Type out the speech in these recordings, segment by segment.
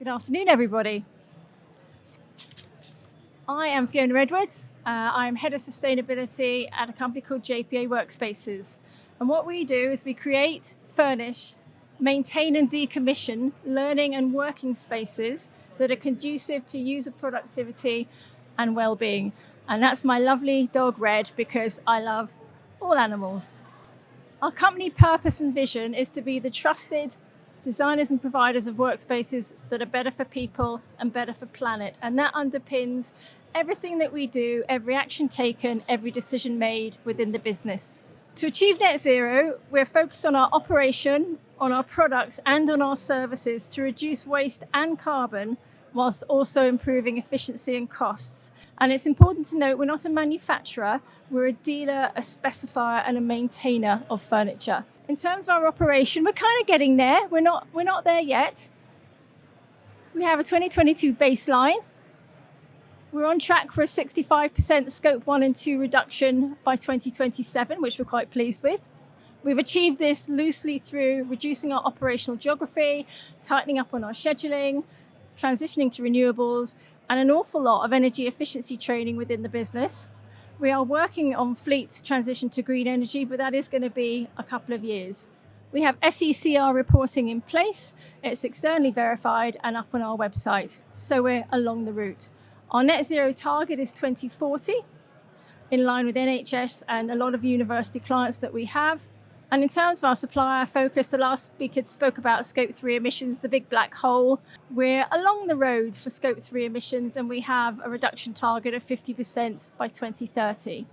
Good afternoon, everybody. I am Fiona Edwards. I'm Head of Sustainability at a company called JPA Workspaces. And what we do is we create, furnish, maintain and decommission learning and working spaces that are conducive to user productivity and well-being. And that's my lovely dog Red, because I love all animals. Our company purpose and vision is to be the trusted designers and providers of workspaces that are better for people and better for planet. And that underpins everything that we do, every action taken, every decision made within the business. To achieve net zero, we're focused on our operation, on our products and on our services to reduce waste and carbon, whilst also improving efficiency and costs. And it's important to note we're not a manufacturer, we're a dealer, a specifier and a maintainer of furniture. In terms of our operation, we're kind of getting there. We're not there yet. We have a 2022 baseline. We're on track for a 65% scope 1 and 2 reduction by 2027, which we're quite pleased with. We've achieved this loosely through reducing our operational geography, tightening up on our scheduling, transitioning to renewables, and an awful lot of energy efficiency training within the business. We are working on fleet transition to green energy, but that is going to be a couple of years. We have SECR reporting in place. It's externally verified and up on our website, so we're along the route. Our net zero target is 2040, in line with NHS and a lot of university clients that we have. And in terms of our supplier focus, the last speaker spoke about Scope 3 emissions, the big black hole. We're along the road for Scope 3 emissions, and we have a reduction target of 50% by 2030.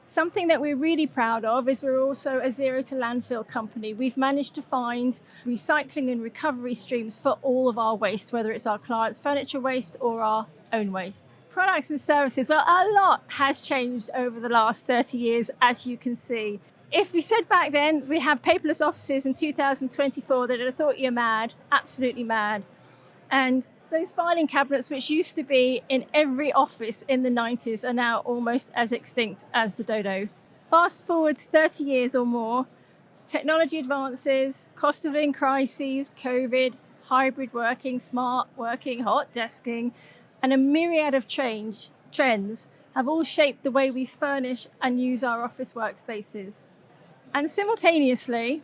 Something that we're really proud of is we're also a zero to landfill company. We've managed to find recycling and recovery streams for all of our waste, whether it's our clients' furniture waste or our own waste. Products and services, well, a lot has changed over the last 30 years, as you can see. If we said back then we have paperless offices in 2024, they'd have thought you're mad, absolutely mad. And those filing cabinets, which used to be in every office in the 90s, are now almost as extinct as the dodo. Fast forward 30 years or more, technology advances, cost of living crises, COVID, hybrid working, smart working, hot desking, and a myriad of trends have all shaped the way we furnish and use our office workspaces. And simultaneously,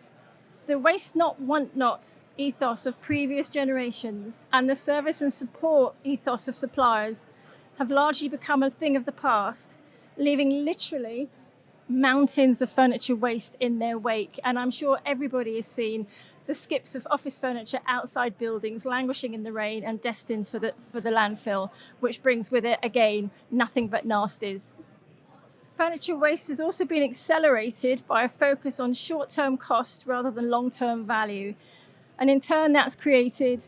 the waste not, want not ethos of previous generations and the service and support ethos of suppliers have largely become a thing of the past, leaving literally mountains of furniture waste in their wake. And I'm sure everybody has seen the skips of office furniture outside buildings languishing in the rain and destined for the landfill, which brings with it, again, nothing but nasties. Furniture waste has also been accelerated by a focus on short-term cost rather than long-term value. And in turn, that's created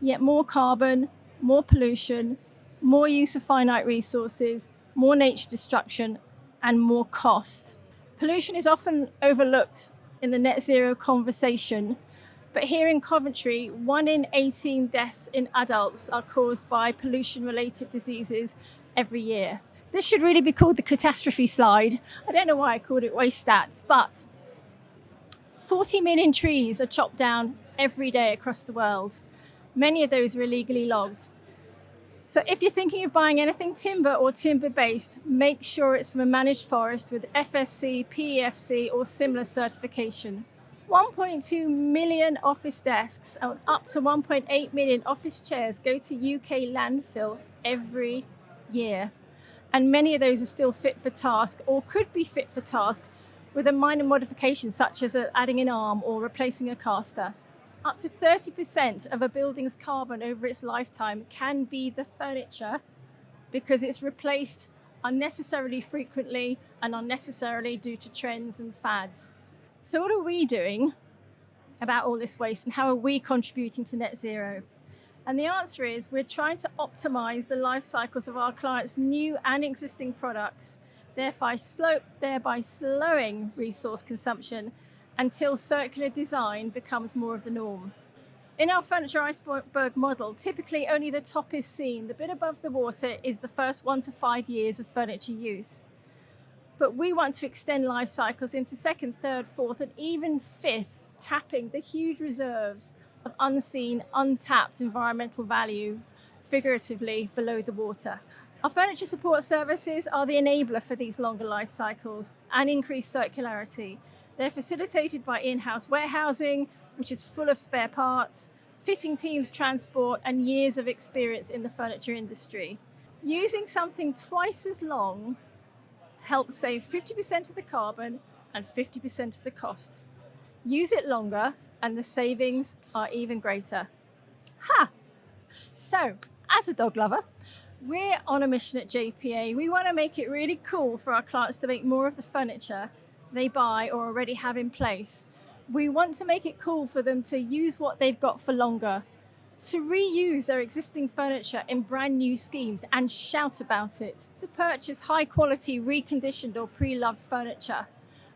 yet more carbon, more pollution, more use of finite resources, more nature destruction, and more cost. Pollution is often overlooked in the net zero conversation, but here in Coventry, 1 in 18 deaths in adults are caused by pollution-related diseases every year. This should really be called the catastrophe slide. I don't know why I called it waste stats, but 40 million trees are chopped down every day across the world. Many of those are illegally logged. So if you're thinking of buying anything timber or timber-based, make sure it's from a managed forest with FSC, PEFC or similar certification. 1.2 million office desks and up to 1.8 million office chairs go to UK landfill every year. And many of those are still fit for task or could be fit for task with a minor modification such as adding an arm or replacing a caster. Up to 30% of a building's carbon over its lifetime can be the furniture because it's replaced unnecessarily frequently and unnecessarily due to trends and fads. So what are we doing about all this waste and how are we contributing to net zero? And the answer is we're trying to optimize the life cycles of our clients' new and existing products, thereby slowing resource consumption until circular design becomes more of the norm. In our furniture iceberg model, typically only the top is seen. The bit above the water is the first 1 to 5 years of furniture use. But we want to extend life cycles into second, third, fourth, and even fifth, tapping the huge reserves of unseen, untapped environmental value, figuratively, below the water. Our furniture support services are the enabler for these longer life cycles and increased circularity. They're facilitated by in-house warehousing, which is full of spare parts, fitting teams, transport, and years of experience in the furniture industry. Using something twice as long helps save 50% of the carbon and 50% of the cost. Use it longer and the savings are even greater. Ha! So, as a dog lover, we're on a mission at JPA. We want to make it really cool for our clients to make more of the furniture they buy or already have in place. We want to make it cool for them to use what they've got for longer, to reuse their existing furniture in brand new schemes and shout about it, to purchase high quality reconditioned or pre-loved furniture.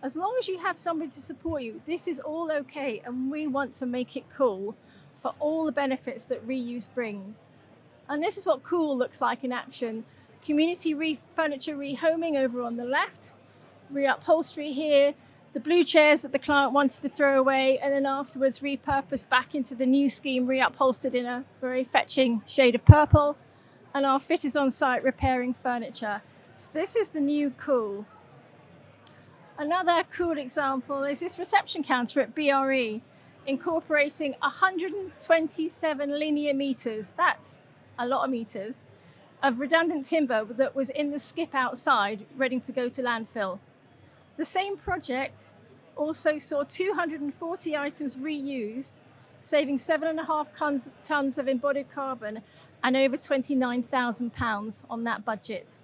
As long as you have somebody to support you, this is all okay, and we want to make it cool for all the benefits that reuse brings. And this is what cool looks like in action. Community furniture rehoming over on the left, re-upholstery here, the blue chairs that the client wanted to throw away and then afterwards repurposed back into the new scheme, re-upholstered in a very fetching shade of purple, and our fitters on site repairing furniture. This is the new cool. Another cool example is this reception counter at BRE, incorporating 127 linear meters, that's a lot of meters, of redundant timber that was in the skip outside, ready to go to landfill. The same project also saw 240 items reused, saving 7.5 tons of embodied carbon and over £29,000 on that budget.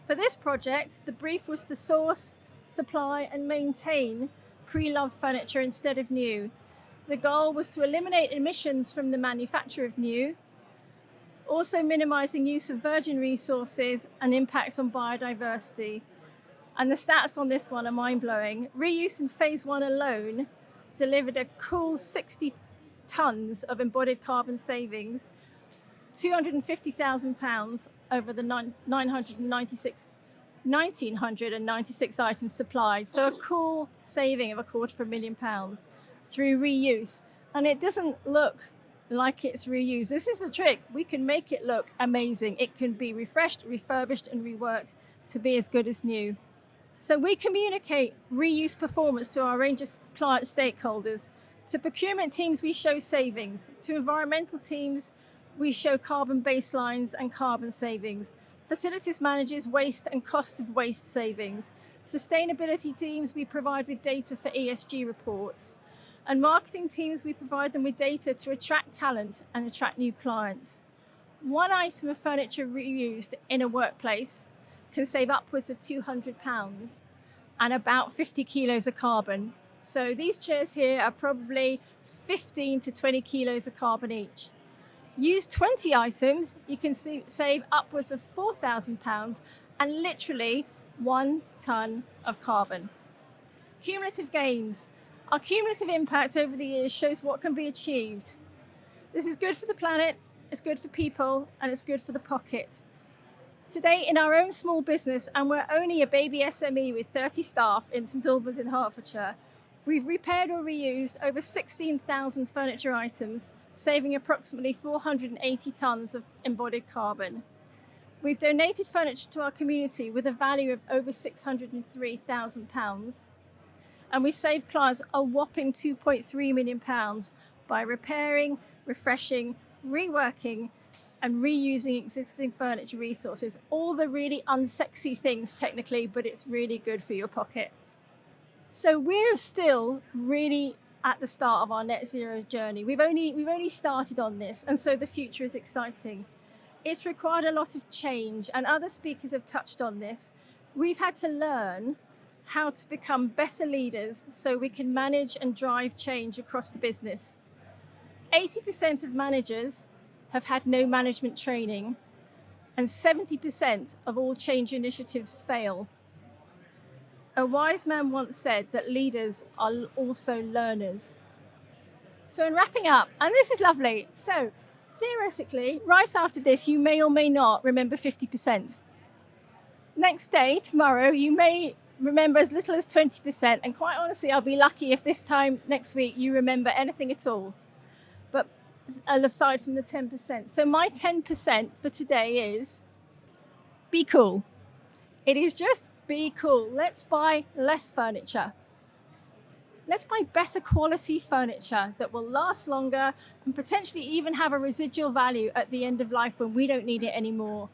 For this project, the brief was to source, supply and maintain pre-loved furniture instead of new. The goal was to eliminate emissions from the manufacture of new, also minimising use of virgin resources and impacts on biodiversity. And the stats on this one are mind-blowing. Reuse in phase 1 alone delivered a cool 60 tonnes of embodied carbon savings, £250,000 over the 1,996 items supplied. So a cool saving of £250,000 through reuse. And it doesn't look like it's reused. This is the trick. We can make it look amazing. It can be refreshed, refurbished and reworked to be as good as new. So we communicate reuse performance to our range of client stakeholders. To procurement teams, we show savings. To environmental teams, we show carbon baselines and carbon savings. Facilities managers, waste and cost of waste savings. Sustainability teams, we provide with data for ESG reports. And marketing teams, we provide them with data to attract talent and attract new clients. One item of furniture reused in a workplace can save upwards of £200 and about 50 kilos of carbon. So these chairs here are probably 15 to 20 kilos of carbon each. Use 20 items, you can save upwards of £4,000 and literally 1 tonne of carbon. Cumulative gains. Our cumulative impact over the years shows what can be achieved. This is good for the planet, it's good for people, and it's good for the pocket. Today, in our own small business, and we're only a baby SME with 30 staff in St Albans in Hertfordshire, we've repaired or reused over 16,000 furniture items, saving approximately 480 tonnes of embodied carbon. We've donated furniture to our community with a value of over £603,000. And we've saved clients a whopping £2.3 million by repairing, refreshing, reworking, and reusing existing furniture resources. All the really unsexy things technically, but it's really good for your pocket. So we're still really at the start of our net zero journey. We've only started on this, and so the future is exciting. It's required a lot of change, and other speakers have touched on this. We've had to learn how to become better leaders so we can manage and drive change across the business. 80% of managers have had no management training, and 70% of all change initiatives fail. A wise man once said that leaders are also learners. So in wrapping up, and this is lovely, so theoretically, right after this, you may or may not remember 50%. Next day, tomorrow, you may remember as little as 20%, and quite honestly, I'll be lucky if this time next week you remember anything at all. aside from the 10%. So my 10% for today is be cool. It is just be cool. Let's buy less furniture. Let's buy better quality furniture that will last longer and potentially even have a residual value at the end of life when we don't need it anymore.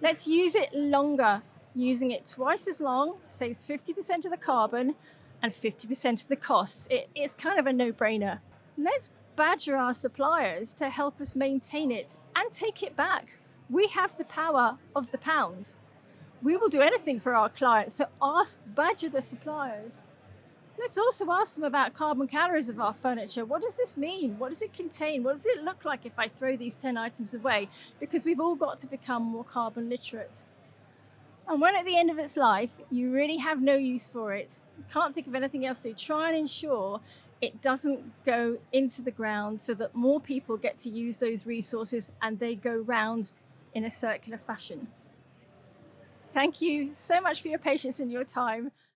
Let's use it longer. Using it twice as long saves 50% of the carbon and 50% of the costs. It's kind of a no-brainer. Let's badger our suppliers to help us maintain it and take it back. We have the power of the pound. We will do anything for our clients, so badger the suppliers. Let's also ask them about carbon calories of our furniture. What does this mean? What does it contain? What does it look like if I throw these 10 items away? Because we've all got to become more carbon literate. And when at the end of its life, you really have no use for it, you can't think of anything else to do, try and ensure it doesn't go into the ground so that more people get to use those resources and they go round in a circular fashion. Thank you so much for your patience and your time.